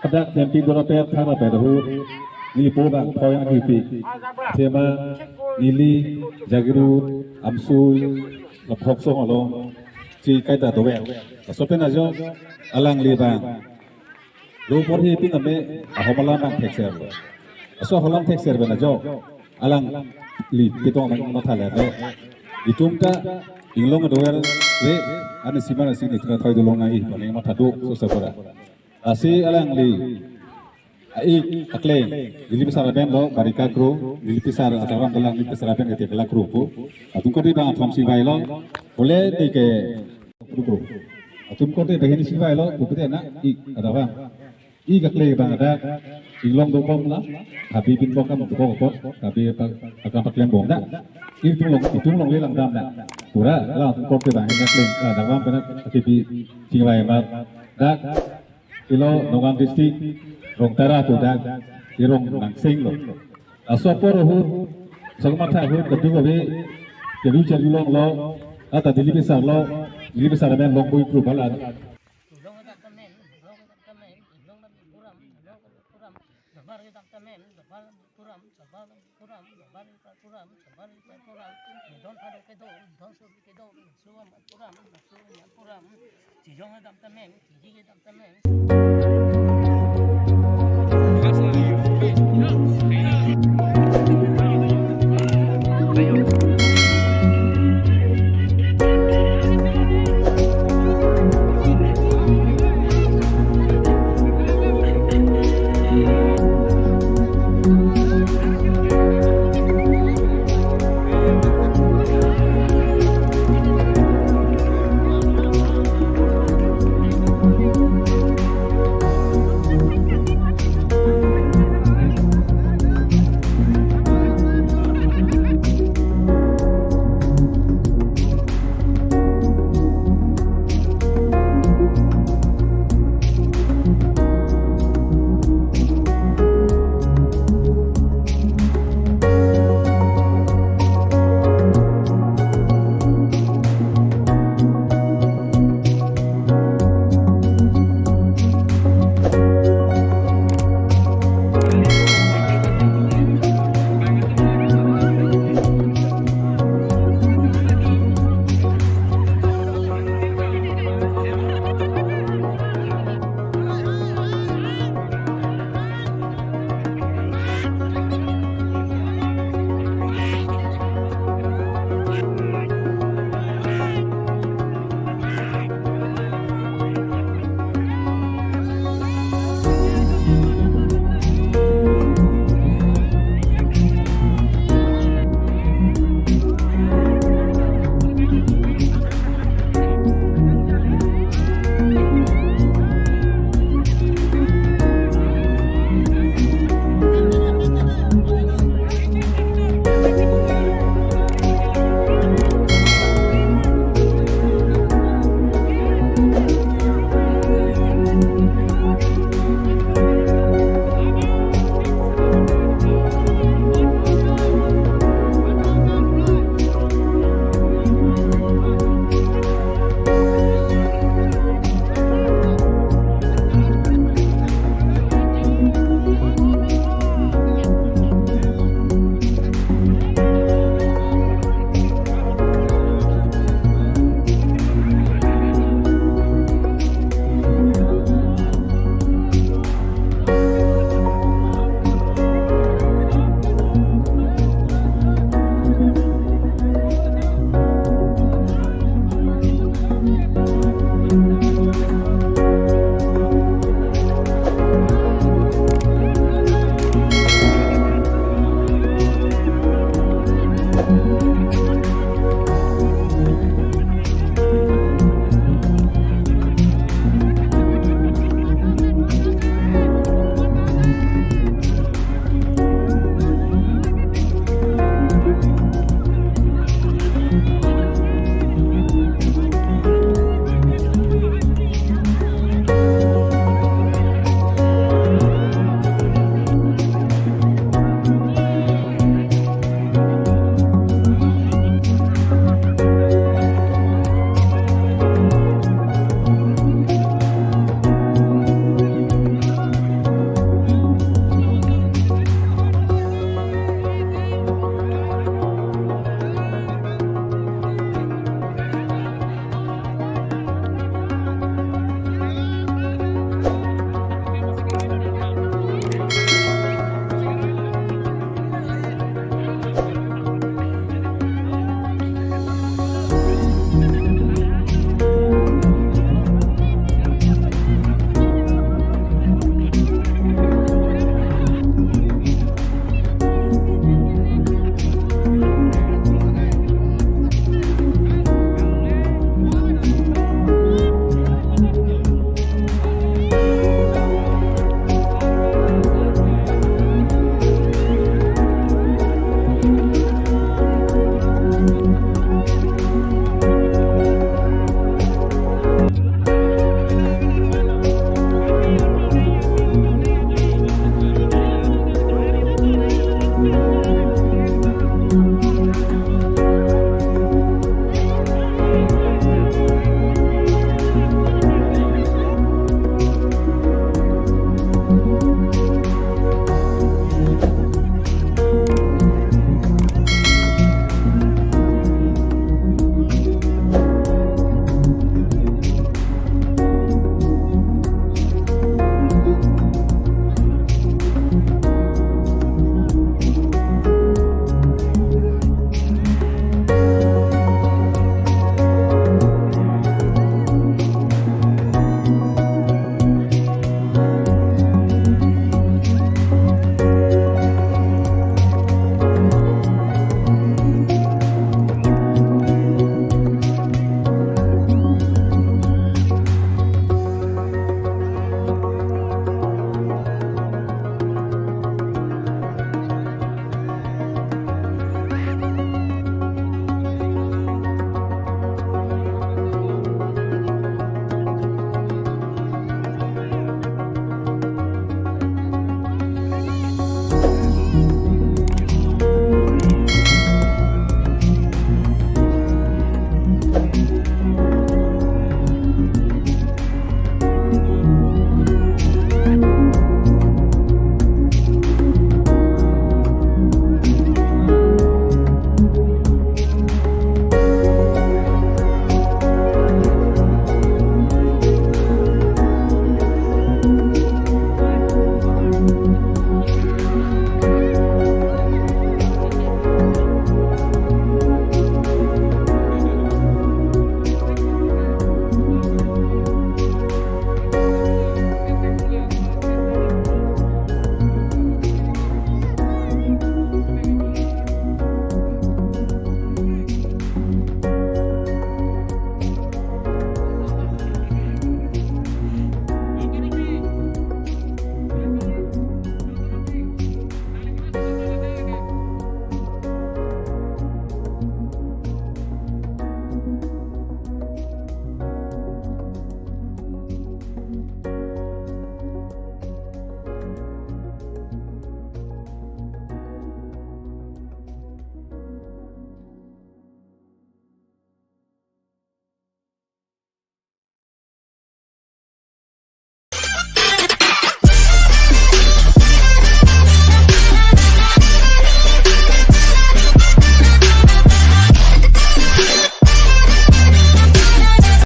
Kada tempi dorape thara bedahu nili pobang poyang agipi tema nili jagiru amsui laphok so along ci kaita dowe sopen ajo alang libang do por hi pin ame ahomala bang texer so holam texer bena jo alang li pitong ma thala re ditumta inglong dower re ane simana sini tra thoi dolong ai bani ma thadu so sapora asi alang li ai akle dili besar ben lo barika kru dili besar ataran dalang dili besar ben ke belak kru pu atum ko di bang thom si vai lo boleh di ke kru atum ko di begini si vai lo bu ke na I adawa I akle bang ada ilong do bom la Habe bin bokam do ko Habe akan paklem bom da itung long le lang dam da pura la atum ko di bang akle adawa ben akibi si vai ma da Ilo Nongam District rong tara tu dah irong nangsing lo. Asopor hu sagmata hu kedu be kedu cari long lo ata dili besar ben long bui kru bala. Chỉ trong cái đam mê, chỉ cái đam mê.